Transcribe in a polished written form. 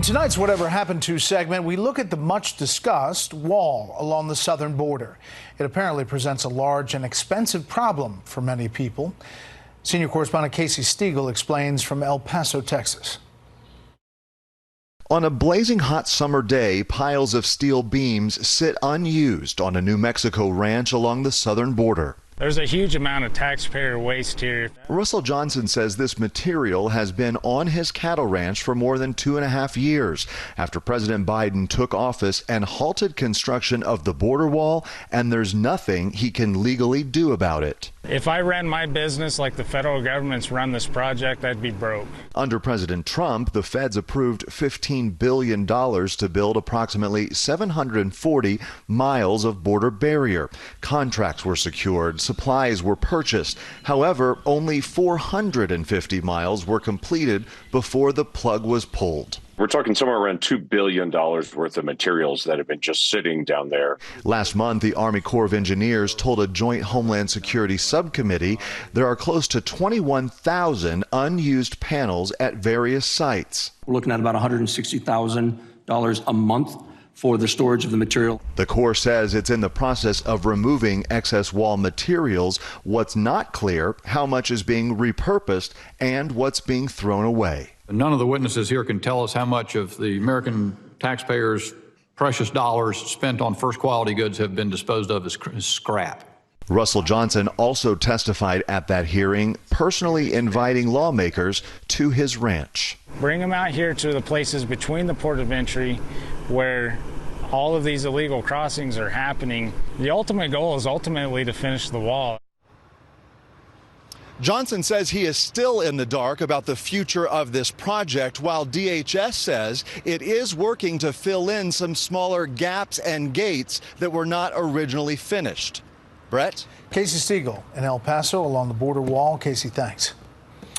In tonight's Whatever Happened To segment, we look at the much-discussed wall along the southern border. It apparently presents a large and expensive problem for many people. Senior correspondent Casey Stiegel explains from El Paso, Texas. On a blazing hot summer day, piles of steel beams sit unused on a New Mexico ranch along the southern border. There's a huge amount of taxpayer waste here. Russell Johnson says this material has been on his cattle ranch for more than 2.5 years after President Biden took office and halted construction of the border wall, and there's nothing he can legally do about it. If I ran my business like the federal government's run this project, I'd be broke. Under President Trump, the feds approved $15 billion to build approximately 740 miles of border barrier. Contracts were secured, supplies were purchased. However, only 450 miles were completed before the plug was pulled. We're talking somewhere around $2 billion worth of materials that have been just sitting down there. Last month, the Army Corps of Engineers told a joint Homeland Security subcommittee there are close to 21,000 unused panels at various sites. We're looking at about $160,000 a month for the storage of the material. The Corps says it's in the process of removing excess wall materials. What's not clear, how much is being repurposed and what's being thrown away. None of the witnesses here can tell us how much of the American taxpayers' precious dollars spent on first quality goods have been disposed of as scrap. Russell Johnson also testified at that hearing, personally inviting lawmakers to his ranch. Bring them out here to the places between the port of entry where all of these illegal crossings are happening. The ultimate goal is ultimately to finish the wall. Johnson says he is still in the dark about the future of this project, while DHS says it is working to fill in some smaller gaps and gates that were not originally finished. Brett? Casey Stiegel in El Paso along the border wall. Casey, thanks.